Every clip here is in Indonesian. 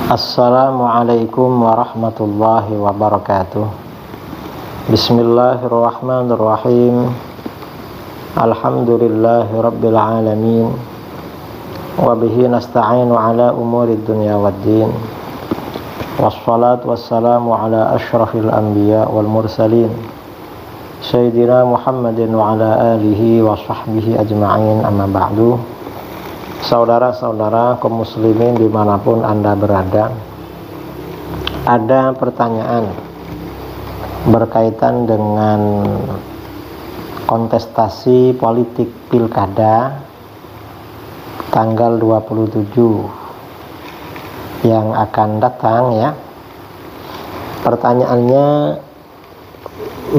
Assalamualaikum warahmatullahi wabarakatuh. Bismillahirrahmanirrahim. Alhamdulillahi rabbil alamin. Wabihi nasta'inu ala umurid dunya waddin. Wassalatu wassalamu ala ashrafil anbiya wal mursalin Sayyidina Muhammadin wa ala alihi wa sahbihi ajma'in, amma ba'du. Saudara-saudara kaum muslimin dimanapun Anda berada, ada pertanyaan berkaitan dengan kontestasi politik pilkada tanggal 27 yang akan datang ya. Pertanyaannya,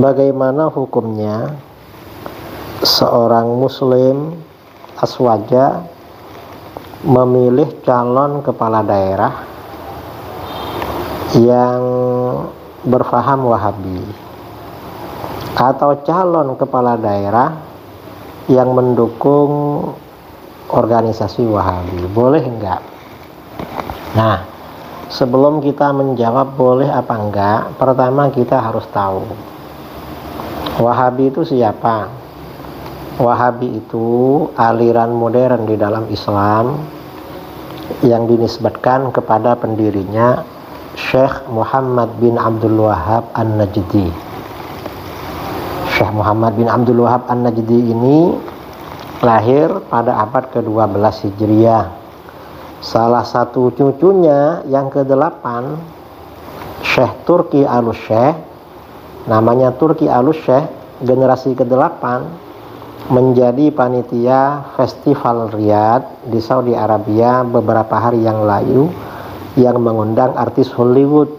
bagaimana hukumnya seorang muslim aswaja memilih calon kepala daerah yang berfaham Wahabi atau calon kepala daerah yang mendukung organisasi Wahabi? Boleh enggak? Nah, sebelum kita menjawab boleh apa enggak, pertama kita harus tahu Wahabi itu siapa. Wahabi itu aliran modern di dalam Islam yang dinisbatkan kepada pendirinya Syekh Muhammad bin Abdul Wahhab An-Najdi. Syekh Muhammad bin Abdul Wahhab An-Najdi ini lahir pada abad ke-12 Hijriah. Salah satu cucunya yang ke-8, Syekh Turki Al-Syekh, namanya Turki Al-Syekh, generasi ke-8, menjadi panitia festival Riyadh di Saudi Arabia beberapa hari yang lalu, yang mengundang artis Hollywood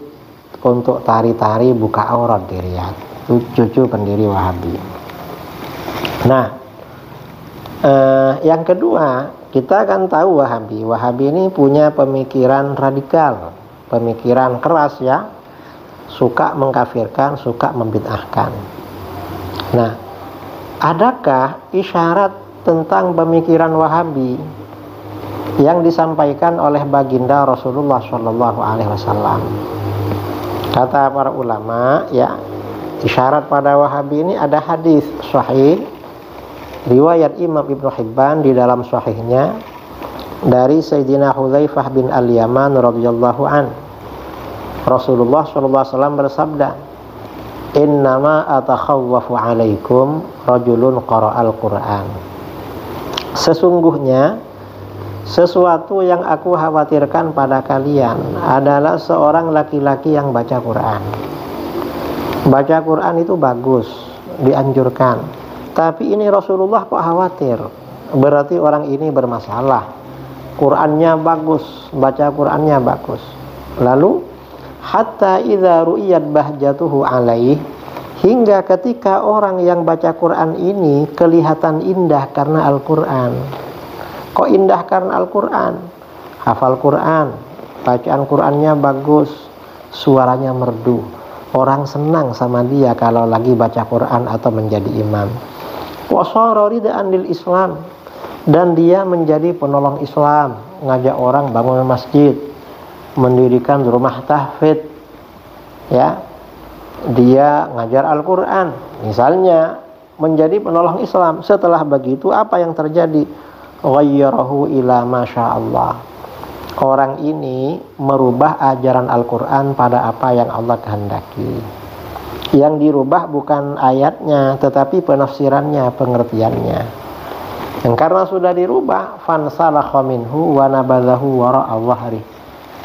untuk tari-tari buka aurat di Riyadh. Itu cucu pendiri Wahabi. Nah, yang kedua, kita akan tahu Wahabi ini punya pemikiran radikal, pemikiran keras ya, suka mengkafirkan, suka membid'ahkan. Nah, adakah isyarat tentang pemikiran Wahabi yang disampaikan oleh baginda Rasulullah SAW? Kata para ulama ya, isyarat pada Wahabi ini ada hadis sahih riwayat Imam Ibnu Hibban di dalam sahihnya dari Sayyidina Hudzaifah bin Al-Yaman radhiyallahu an. Rasulullah SAW bersabda, "Innama atakhawwafu alaikum rajulun qara'al Qur'an." Sesungguhnya sesuatu yang aku khawatirkan pada kalian adalah seorang laki-laki yang baca Quran. Baca Quran itu bagus, dianjurkan. Tapi ini Rasulullah kok khawatir, berarti orang ini bermasalah. Qurannya bagus, baca Qurannya bagus. Lalu hatta idza ru'iyat bahjatuhu alaih, hingga ketika orang yang baca Quran ini kelihatan indah karena Al-Quran. Kok indah karena Al-Quran? Hafal Quran, bacaan Qurannya bagus, suaranya merdu. Orang senang sama dia kalau lagi baca Quran atau menjadi imam. Wasara ridaan lil Islam, dan dia menjadi penolong Islam, ngajak orang bangun masjid, mendirikan rumah tahfidz ya, dia ngajar Al-Quran misalnya, menjadi penolong Islam. Setelah begitu apa yang terjadi? Ghayyarahu ila masyaallah, orang ini merubah ajaran Al-Quran pada apa yang Allah kehendaki. Yang dirubah bukan ayatnya tetapi penafsirannya, pengertiannya. Dan karena sudah dirubah, fansalakha minhu wa nabadhahu wara'a dhahri,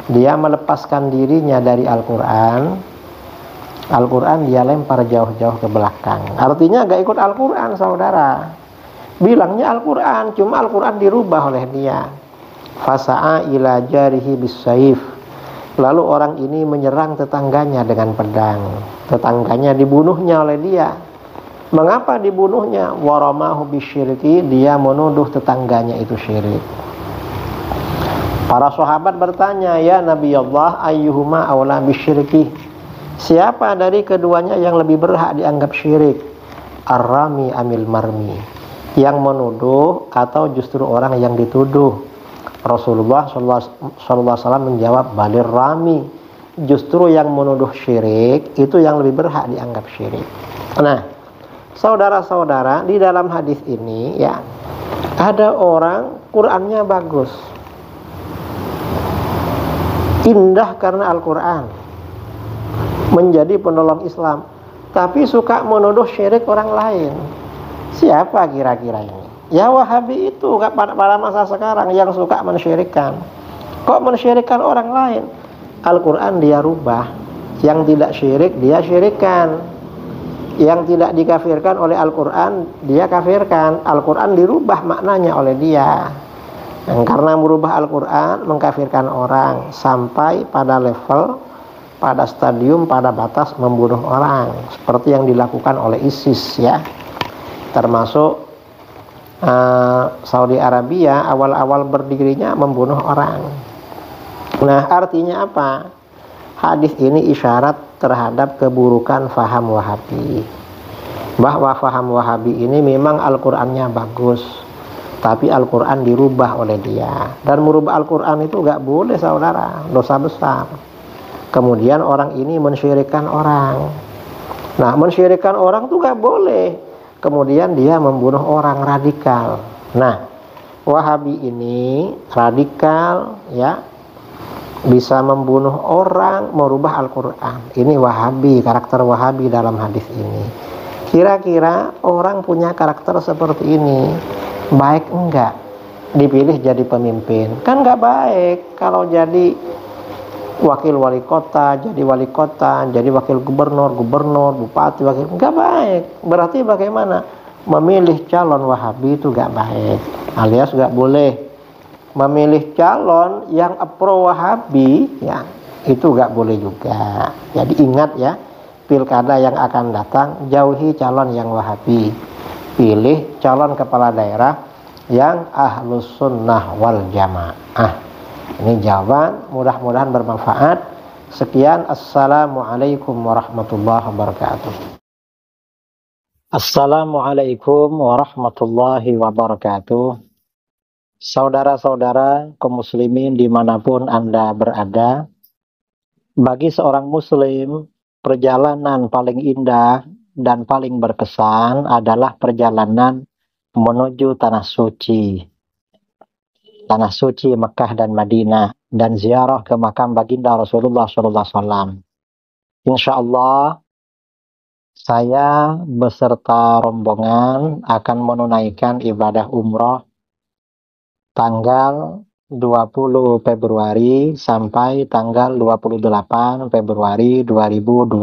dia melepaskan dirinya dari Al-Quran. Al-Quran dia lempar jauh-jauh ke belakang. Artinya gak ikut Al-Quran, saudara. Bilangnya Al-Quran, cuma Al-Quran dirubah oleh dia. Fasa'a ila jarihi bisayf, lalu orang ini menyerang tetangganya dengan pedang. Tetangganya dibunuhnya oleh dia. Mengapa dibunuhnya? Waramahu bisyirki, dia menuduh tetangganya itu syirik. Para sahabat bertanya, ya Nabi Allah, ayyuhuma awla bisyirki, siapa dari keduanya yang lebih berhak dianggap syirik? Ar-rami amil marmi, yang menuduh atau justru orang yang dituduh? Rasulullah SAW menjawab, balir rami, justru yang menuduh syirik itu yang lebih berhak dianggap syirik. Nah, saudara-saudara, di dalam hadis ini ya, ada orang Qur'annya bagus, indah karena Al-Quran, menjadi penolong Islam, tapi suka menuduh syirik orang lain. Siapa kira-kira ini? Ya Wahabi itu pada masa sekarang yang suka mensyirikkan. Kok mensyirikkan orang lain? Al-Quran dia rubah, yang tidak syirik dia syirikkan, yang tidak dikafirkan oleh Al-Quran dia kafirkan. Al-Quran dirubah maknanya oleh dia. Dan karena merubah Al-Quran mengkafirkan orang sampai pada level, pada stadium, pada batas membunuh orang, seperti yang dilakukan oleh ISIS ya, termasuk Saudi Arabia awal-awal berdirinya membunuh orang. Nah, artinya apa? Hadis ini isyarat terhadap keburukan faham Wahabi, bahwa faham Wahabi ini memang Al-Qur'annya bagus, tapi Al-Qur'an dirubah oleh dia. Dan merubah Al-Qur'an itu gak boleh, saudara, dosa besar. Kemudian orang ini mensyirikkan orang. Nah, mensyirikkan orang itu gak boleh. Kemudian dia membunuh orang, radikal. Nah, Wahabi ini radikal ya, bisa membunuh orang, merubah Al-Quran. Ini Wahabi, karakter Wahabi dalam hadis ini. Kira-kira orang punya karakter seperti ini baik enggak dipilih jadi pemimpin? Kan enggak baik. Kalau jadi wakil wali kota, jadi wali kota, jadi wakil gubernur, bupati, wakil, enggak baik. Berarti bagaimana? Memilih calon Wahabi itu enggak baik. Alias enggak boleh memilih calon yang pro Wahabi ya, itu enggak boleh juga. Jadi ingat ya, pilkada yang akan datang, jauhi calon yang Wahabi, pilih calon kepala daerah yang ahlus sunnah wal jamaah. Ini jawaban, mudah-mudahan bermanfaat. Sekian, assalamualaikum warahmatullahi wabarakatuh. Assalamualaikum warahmatullahi wabarakatuh. Saudara-saudara kaum muslimin dimanapun Anda berada, bagi seorang muslim, perjalanan paling indah dan paling berkesan adalah perjalanan menuju tanah suci Mekah dan Madinah, dan ziarah ke makam baginda Rasulullah SAW. Insya Allah saya beserta rombongan akan menunaikan ibadah umroh tanggal 20 Februari sampai tanggal 28 Februari 2025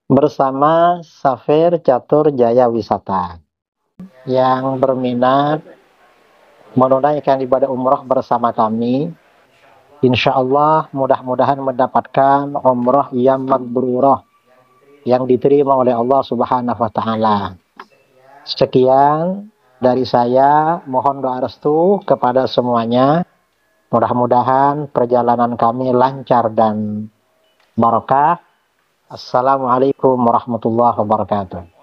bersama Safir Catur Jaya Wisata. Yang berminat menunaikan ibadah umroh bersama kami, insya Allah mudah-mudahan mendapatkan umroh yang mabrurah, yang diterima oleh Allah Subhanahu wa Ta'ala. Sekian dari saya, mohon doa restu kepada semuanya. Mudah-mudahan perjalanan kami lancar dan barokah. Assalamualaikum warahmatullahi wabarakatuh.